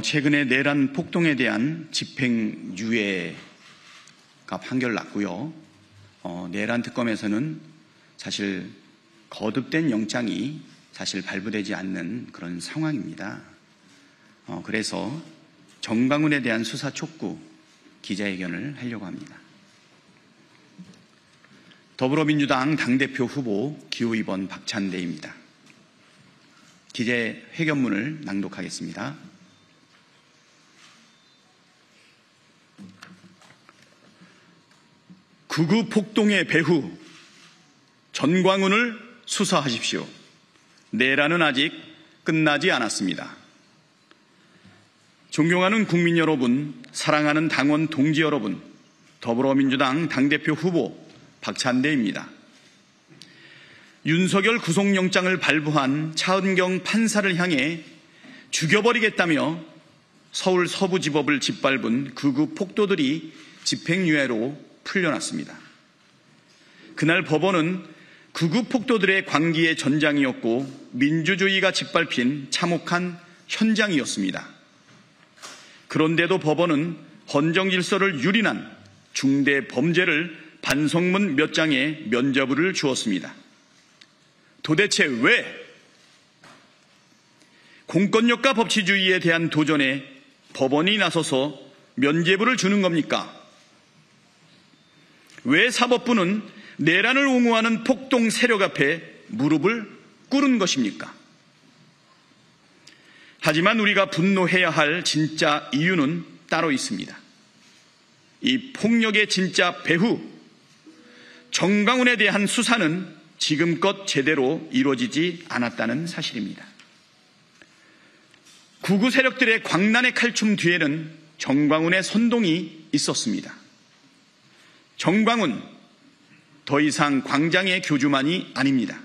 최근에 내란 폭동에 대한 집행유예가 판결 났고요. 내란 특검에서는 사실 거듭된 영장이 사실 발부되지 않는 그런 상황입니다. 그래서 정광훈에 대한 수사 촉구 기자회견을 하려고 합니다. 더불어민주당 당대표 후보 기호 2번 박찬대입니다. 기자회견문을 낭독하겠습니다. 극우 폭동의 배후 전광훈을 수사하십시오. 내란은 아직 끝나지 않았습니다. 존경하는 국민 여러분, 사랑하는 당원 동지 여러분, 더불어민주당 당대표 후보 박찬대입니다. 윤석열 구속영장을 발부한 차은경 판사를 향해 죽여버리겠다며 서울 서부지법을 짓밟은 극우 폭도들이 집행유예로 풀려났습니다. 그날 법원은 극우 폭도들의 광기의 전장이었고 민주주의가 짓밟힌 참혹한 현장이었습니다. 그런데도 법원은 헌정질서를 유린한 중대 범죄를 반성문 몇 장의 면죄부를 주었습니다. 도대체 왜 공권력과 법치주의에 대한 도전에 법원이 나서서 면죄부를 주는 겁니까? 왜 사법부는 내란을 옹호하는 폭동 세력 앞에 무릎을 꿇은 것입니까? 하지만 우리가 분노해야 할 진짜 이유는 따로 있습니다. 이 폭력의 진짜 배후, 정광훈에 대한 수사는 지금껏 제대로 이루어지지 않았다는 사실입니다. 극우 세력들의 광란의 칼춤 뒤에는 정광훈의 선동이 있었습니다. 정광훈, 더 이상 광장의 교주만이 아닙니다.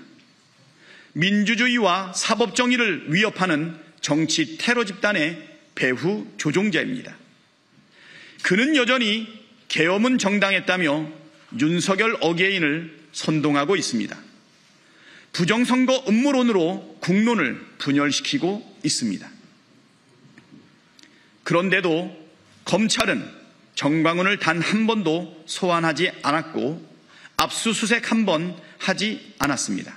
민주주의와 사법정의를 위협하는 정치 테러 집단의 배후 조종자입니다. 그는 여전히 계엄은 정당했다며 윤석열 어게인을 선동하고 있습니다. 부정선거 음모론으로 국론을 분열시키고 있습니다. 그런데도 검찰은 정광훈을 단 한 번도 소환하지 않았고 압수수색 한 번 하지 않았습니다.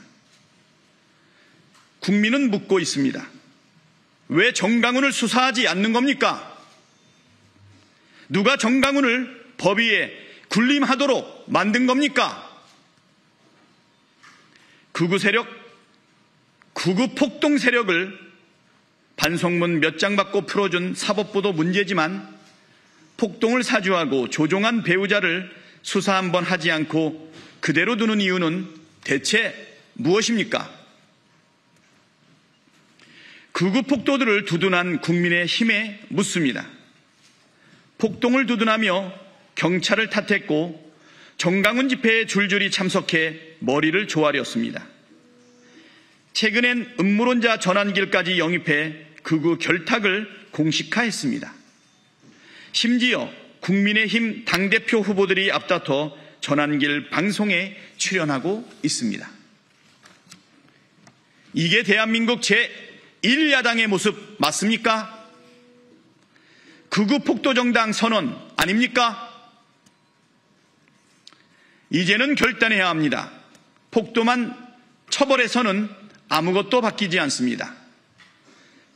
국민은 묻고 있습니다. 왜 정광훈을 수사하지 않는 겁니까? 누가 정광훈을 법 위에 군림하도록 만든 겁니까? 극우 세력, 극우 폭동 세력을 반성문 몇 장 받고 풀어준 사법부도 문제지만 폭동을 사주하고 조종한 배우자를 수사 한번 하지 않고 그대로 두는 이유는 대체 무엇입니까? 극우 폭도들을 두둔한 국민의힘에 묻습니다. 폭동을 두둔하며 경찰을 탓했고 정광훈 집회에 줄줄이 참석해 머리를 조아렸습니다. 최근엔 음모론자 전환길까지 영입해 극우 결탁을 공식화했습니다. 심지어 국민의힘 당대표 후보들이 앞다퉈 전환길 방송에 출연하고 있습니다. 이게 대한민국 제1야당의 모습 맞습니까? 극우 폭도 정당 선언 아닙니까? 이제는 결단해야 합니다. 폭도만 처벌해서는 아무것도 바뀌지 않습니다.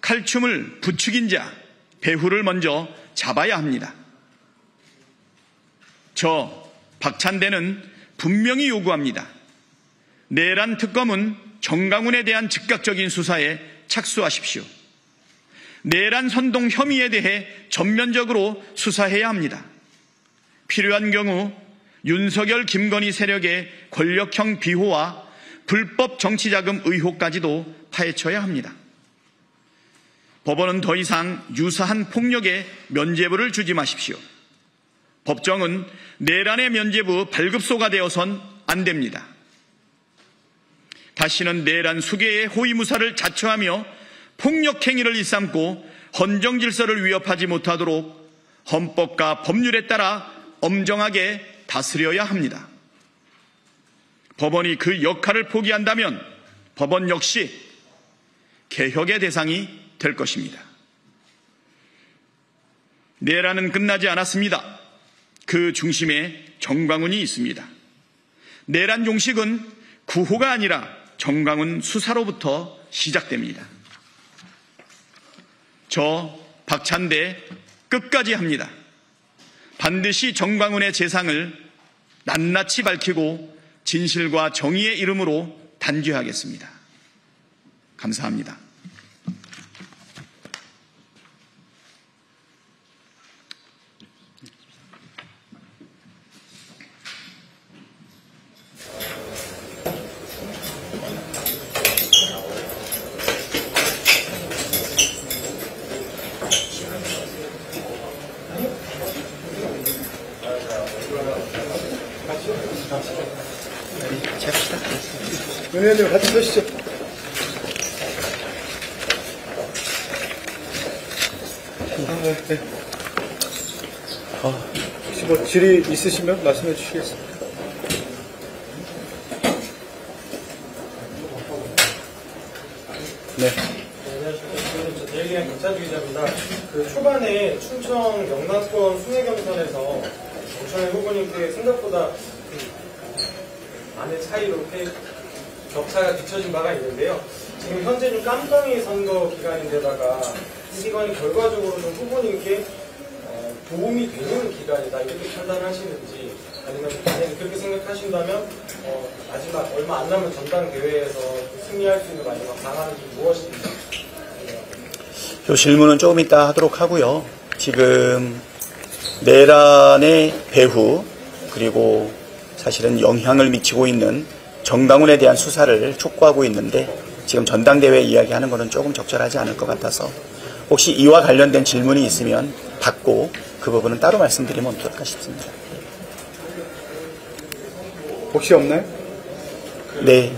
칼춤을 부추긴 자, 배후를 먼저 잡아야 합니다. 저 박찬대는 분명히 요구합니다. 내란 특검은 정광훈에 대한 즉각적인 수사에 착수하십시오. 내란 선동 혐의에 대해 전면적으로 수사해야 합니다. 필요한 경우 윤석열 김건희 세력의 권력형 비호와 불법 정치자금 의혹까지도 파헤쳐야 합니다. 법원은 더 이상 유사한 폭력에 면죄부를 주지 마십시오. 법정은 내란의 면죄부 발급소가 되어선 안 됩니다. 다시는 내란 수괴의 호위무사를 자처하며 폭력행위를 일삼고 헌정질서를 위협하지 못하도록 헌법과 법률에 따라 엄정하게 다스려야 합니다. 법원이 그 역할을 포기한다면 법원 역시 개혁의 대상이 될 것입니다. 내란은 끝나지 않았습니다. 그 중심에 정광훈이 있습니다. 내란 종식은 구호가 아니라 정광훈 수사로부터 시작됩니다. 저 박찬대 끝까지 합니다. 반드시 정광훈의 재상을 낱낱이 밝히고 진실과 정의의 이름으로 단죄하겠습니다. 감사합니다. 의원님 같이 서시죠. 네. 혹시 뭐 질의 있으시면 말씀해 주시겠습니다. 네. 안녕하십니까. 내일기한 김찬주 기자입니다. 그 초반에 충청 영남권 순회 경선에서 정청래 후보님께 생각보다 많은 차이로 격차가 비춰진 바가 있는데요. 지금 현재 좀 깜깜이 선거 기간인데다가 이 기간이 결과적으로 좀 후보님께 도움이 되는 기간이다 이렇게 판단하시는지 아니면 만약에 그렇게 생각하신다면 마지막 얼마 안 남은 전당대회에서 승리할 수 있는 마지막 방안은 좀 무엇인지. 이 질문은 조금 이따 하도록 하고요. 지금 내란의 배후 그리고 사실은 영향을 미치고 있는 정광훈에 대한 수사를 촉구하고 있는데 지금 전당대회 이야기하는 것은 조금 적절하지 않을 것 같아서 혹시 이와 관련된 질문이 있으면 받고 그 부분은 따로 말씀드리면 어떨까 싶습니다. 혹시 없나요? 네.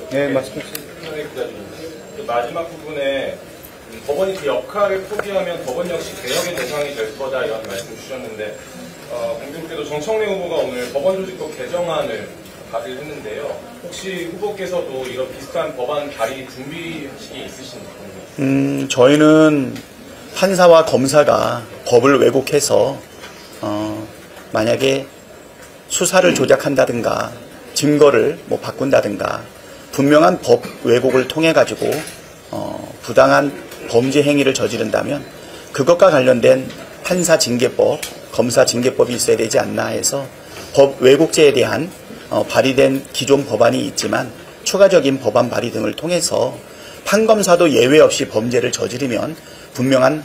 네, 말씀해 주세요. 그 마지막 부분에 법원이 그 역할을 포기하면 법원 역시 개혁의 대상이 될 거다 이런 말씀 주셨는데 공교롭게도 정청래 후보가 오늘 법원조직법 개정안을 발의했는데요. 혹시 후보께서도 이런 비슷한 법안 발의 준비하시기 있으신지? 저희는 판사와 검사가 법을 왜곡해서 만약에 수사를 조작한다든가 증거를 뭐 바꾼다든가 분명한 법 왜곡을 통해 가지고 부당한 범죄 행위를 저지른다면 그것과 관련된 판사 징계법, 검사 징계법이 있어야 되지 않나 해서 법 왜곡죄에 대한 발의된 기존 법안이 있지만 추가적인 법안 발의 등을 통해서 판검사도 예외 없이 범죄를 저지르면 분명한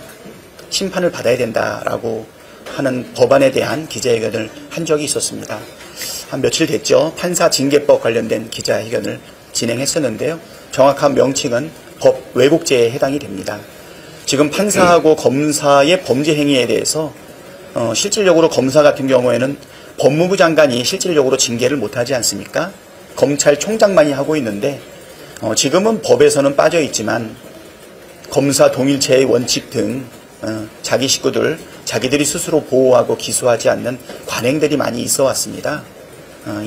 심판을 받아야 된다라고 하는 법안에 대한 기자회견을 한 적이 있었습니다. 한 며칠 됐죠. 판사 징계법 관련된 기자회견을 진행했었는데요. 정확한 명칭은 법 왜곡죄에 해당이 됩니다. 지금 판사하고 검사의 범죄 행위에 대해서 실질적으로 검사 같은 경우에는 법무부 장관이 실질적으로 징계를 못하지 않습니까? 검찰총장만이 하고 있는데 지금은 법에서는 빠져 있지만 검사 동일체의 원칙 등 자기 식구들 자기들이 스스로 보호하고 기소하지 않는 관행들이 많이 있어 왔습니다.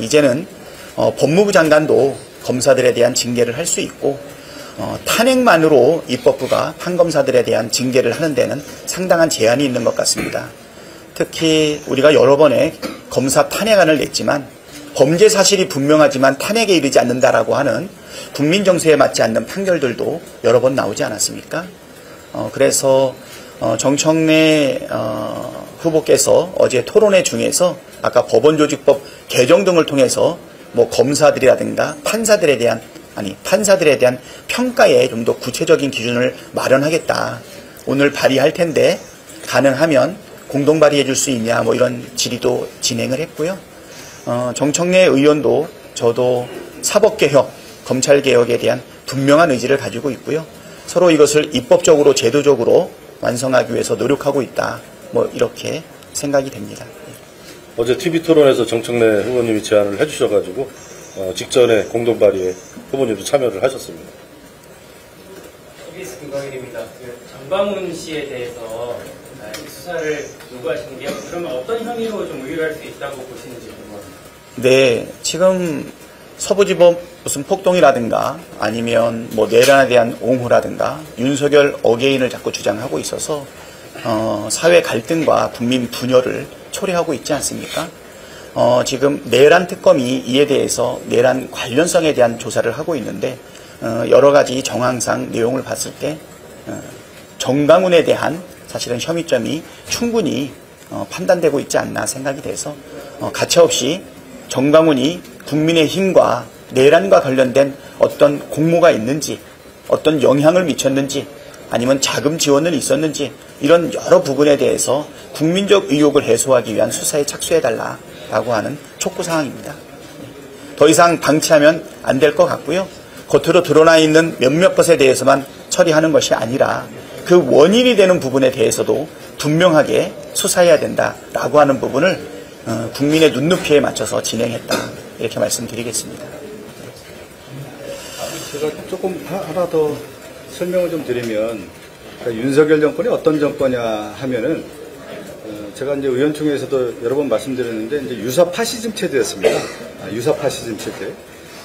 이제는 법무부 장관도 검사들에 대한 징계를 할 수 있고 탄핵만으로 입법부가 판검사들에 대한 징계를 하는 데는 상당한 제한이 있는 것 같습니다. 특히 우리가 여러 번의 검사 탄핵안을 냈지만 범죄 사실이 분명하지만 탄핵에 이르지 않는다라고 하는 국민 정서에 맞지 않는 판결들도 여러 번 나오지 않았습니까? 그래서 정청래 후보께서 어제 토론회 중에서 아까 법원조직법 개정 등을 통해서 뭐 검사들이라든가 판사들에 대한 평가에 좀 더 구체적인 기준을 마련하겠다. 오늘 발의할 텐데 가능하면 공동 발의해 줄 수 있냐 뭐 이런 질의도 진행을 했고요. 정청래 의원도 저도 사법개혁, 검찰개혁에 대한 분명한 의지를 가지고 있고요. 서로 이것을 입법적으로 제도적으로 완성하기 위해서 노력하고 있다. 뭐 이렇게 생각이 됩니다. 어제 TV토론에서 정청래 후보님이 제안을 해주셔가지고 직전에 공동 발의에 후보님도 참여를 하셨습니다. TBS 김광일입니다. 정광훈 씨에 대해서 수사를 요구하시는 게 그러면 어떤 혐의로 좀 의율할 수 있다고 보시는지 궁금합니다. 네, 지금 서부지법 무슨 폭동이라든가 아니면 뭐 내란에 대한 옹호라든가 윤석열 어게인을 자꾸 주장하고 있어서 사회 갈등과 국민 분열을 초래하고 있지 않습니까? 지금 내란 특검이 이에 대해서 내란 관련성에 대한 조사를 하고 있는데 여러 가지 정황상 내용을 봤을 때 정강훈에 대한 사실은 혐의점이 충분히 판단되고 있지 않나 생각이 돼서 가차없이 정강훈이 국민의힘과 내란과 관련된 어떤 공모가 있는지, 어떤 영향을 미쳤는지, 아니면 자금 지원은 있었는지, 이런 여러 부분에 대해서 국민적 의혹을 해소하기 위한 수사에 착수해달라라고 하는 촉구 사항입니다. 더 이상 방치하면 안 될 것 같고요. 겉으로 드러나 있는 몇몇 것에 대해서만 처리하는 것이 아니라 그 원인이 되는 부분에 대해서도 분명하게 수사해야 된다라고 하는 부분을 국민의 눈높이에 맞춰서 진행했다, 이렇게 말씀드리겠습니다. 제가 조금 하나 더 설명을 좀 드리면, 그러니까 윤석열 정권이 어떤 정권이냐 하면은 제가 이제 의원총회에서도 여러 번 말씀드렸는데 이제 유사 파시즘 체제였습니다. 유사 파시즘 체제.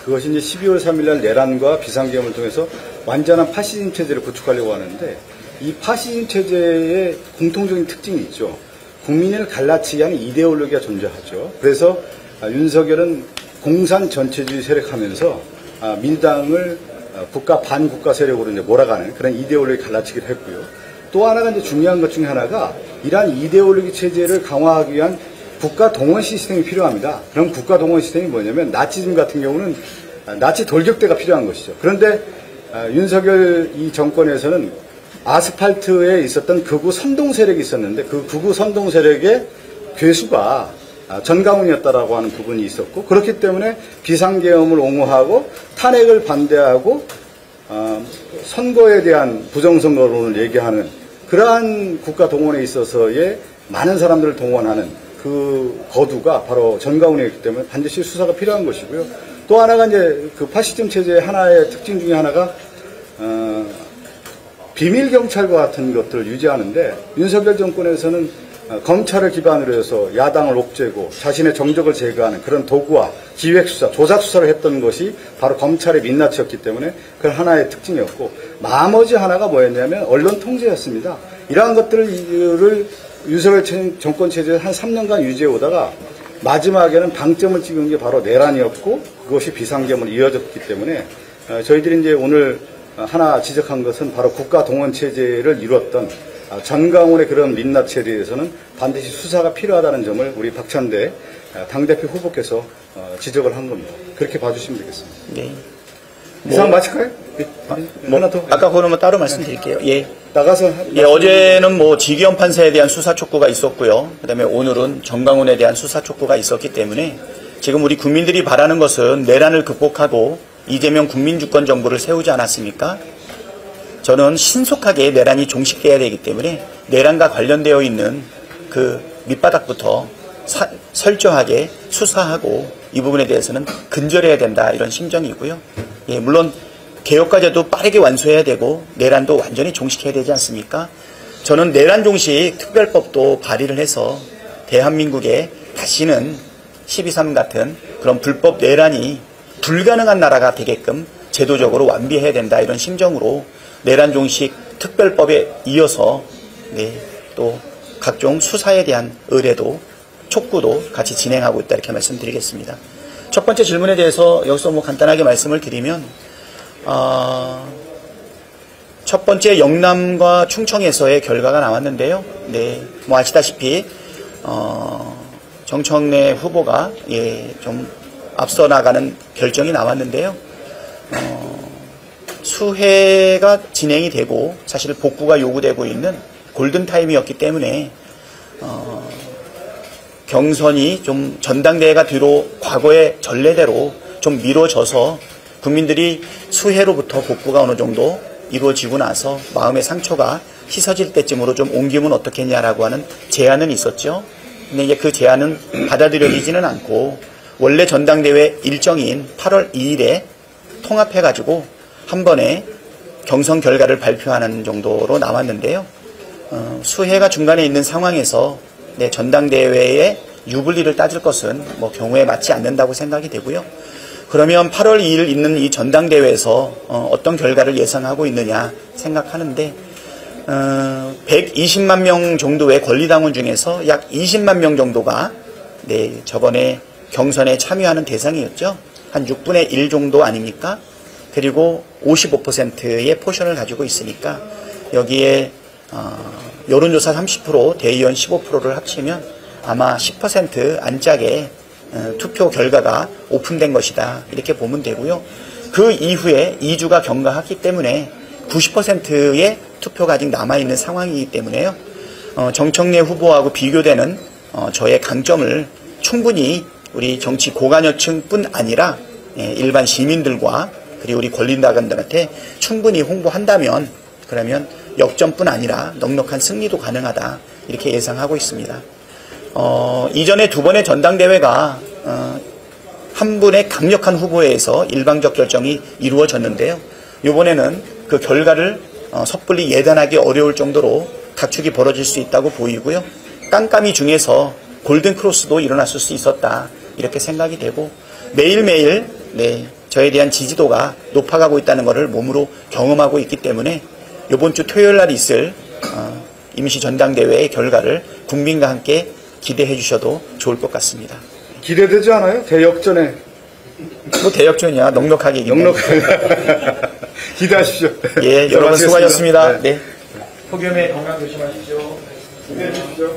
그것이 이제 12월 3일날 내란과 비상계엄을 통해서 완전한 파시즘 체제를 구축하려고 하는데, 이 파시즘 체제의 공통적인 특징이 있죠. 국민을 갈라치게 하는 이데올로기가 존재하죠. 그래서 윤석열은 공산 전체주의 세력하면서 민주당을 국가 반국가 세력으로 이제 몰아가는 그런 이데올로기 갈라치기를 했고요. 또 하나가 이제 중요한 것 중에 하나가 이러한 이데올로기 체제를 강화하기 위한 국가 동원 시스템이 필요합니다. 그럼 국가 동원 시스템이 뭐냐면 나치즘 같은 경우는 나치 돌격대가 필요한 것이죠. 그런데 윤석열 이 정권에서는 아스팔트에 있었던 극우 선동 세력이 있었는데 그 극우 선동 세력의 괴수가 전강훈이었다라고 하는 부분이 있었고, 그렇기 때문에 비상계엄을 옹호하고 탄핵을 반대하고 선거에 대한 부정선거론을 얘기하는 그러한 국가 동원에 있어서의 많은 사람들을 동원하는 그 거두가 바로 전강훈이었기 때문에 반드시 수사가 필요한 것이고요. 또 하나가 이제 그 파시즘 체제의 하나의 특징 중에 하나가 비밀 경찰과 같은 것들을 유지하는데, 윤석열 정권에서는 검찰을 기반으로 해서 야당을 옥죄고 자신의 정적을 제거하는 그런 도구와 기획수사, 조작수사를 했던 것이 바로 검찰의 민낯이었기 때문에 그건 하나의 특징이었고, 나머지 하나가 뭐였냐면 언론 통제였습니다. 이러한 것들을 윤석열 정권 체제에서 한 3년간 유지해 오다가 마지막에는 방점을 찍은 게 바로 내란이었고, 그것이 비상계엄으로 이어졌기 때문에 저희들이 이제 오늘 하나 지적한 것은 바로 국가 동원 체제를 이뤘던 전강훈의 그런 민낯에 대해서는 반드시 수사가 필요하다는 점을 우리 박찬대 당대표 후보께서 지적을 한 겁니다. 그렇게 봐주시면 되겠습니다. 네. 이상 마칠까요? 하나 더. 아까 그러면 따로 말씀드릴게요. 예. 나가서. 예, 어제는 뭐 지기현 판사에 대한 수사 촉구가 있었고요. 그다음에 오늘은 정강훈에 대한 수사 촉구가 있었기 때문에 지금 우리 국민들이 바라는 것은 내란을 극복하고 이재명 국민주권 정부를 세우지 않았습니까? 저는 신속하게 내란이 종식돼야 되기 때문에 내란과 관련되어 있는 그 밑바닥부터 철저하게 수사하고 이 부분에 대해서는 근절해야 된다, 이런 심정이고요. 예, 물론 개혁과제도 빠르게 완수해야 되고 내란도 완전히 종식해야 되지 않습니까? 저는 내란 종식 특별법도 발의를 해서 대한민국에 다시는 12.3 같은 그런 불법 내란이 불가능한 나라가 되게끔 제도적으로 완비해야 된다, 이런 심정으로 내란 종식 특별법에 이어서 또 각종 수사에 대한 의뢰도 촉구도 같이 진행하고 있다, 이렇게 말씀드리겠습니다. 첫 번째 질문에 대해서 여기서 뭐 간단하게 말씀을 드리면, 첫 번째 영남과 충청에서의 결과가 나왔는데요. 네, 뭐 아시다시피 정청래 후보가 좀 앞서 나가는 결정이 나왔는데요. 수해가 진행이 되고 사실 복구가 요구되고 있는 골든타임이었기 때문에 경선이 좀 전당대회가 뒤로 과거의 전례대로 좀 미뤄져서 국민들이 수해로부터 복구가 어느 정도 이루어지고 나서 마음의 상처가 씻어질 때쯤으로 좀 옮기면 어떻겠냐라고 하는 제안은 있었죠. 근데 이제 그 제안은 받아들여지지는 않고 원래 전당대회 일정인 8월 2일에 통합해가지고 한 번에 경선 결과를 발표하는 정도로 나왔는데요. 수해가 중간에 있는 상황에서 전당대회의 유불리를 따질 것은 뭐 경우에 맞지 않는다고 생각이 되고요. 그러면 8월 2일 있는 이 전당대회에서 어떤 결과를 예상하고 있느냐 생각하는데, 120만 명 정도의 권리당원 중에서 약 20만 명 정도가 저번에 경선에 참여하는 대상이었죠. 한 6분의 1 정도 아닙니까? 그리고 55%의 포션을 가지고 있으니까 여기에 여론조사 30%, 대의원 15%를 합치면 아마 10% 안짝의 투표 결과가 오픈된 것이다. 이렇게 보면 되고요. 그 이후에 2주가 경과했기 때문에 90%의 투표가 아직 남아있는 상황이기 때문에요. 정청래 후보하고 비교되는 저의 강점을 충분히 우리 정치 고관여층뿐 아니라 일반 시민들과 그리고 우리 권리당원들한테 충분히 홍보한다면 그러면 역전뿐 아니라 넉넉한 승리도 가능하다. 이렇게 예상하고 있습니다. 이전에 두 번의 전당대회가 한 분의 강력한 후보에 의해서 일방적 결정이 이루어졌는데요. 이번에는 그 결과를 섣불리 예단하기 어려울 정도로 각축이 벌어질 수 있다고 보이고요. 깜깜이 중에서 골든크로스도 일어났을 수 있었다. 이렇게 생각이 되고 매일매일 저에 대한 지지도가 높아가고 있다는 것을 몸으로 경험하고 있기 때문에 이번 주 토요일 날 있을 임시 전당대회의 결과를 국민과 함께 기대해 주셔도 좋을 것 같습니다. 기대되지 않아요? 대역전에. 뭐 대역전이야. 넉넉하게 이기면. 넉넉하게. 기대하십시오. 예, 여러분 수고하셨습니다. 네. 폭염에 건강 조심하십시오. 준비해 주십시오.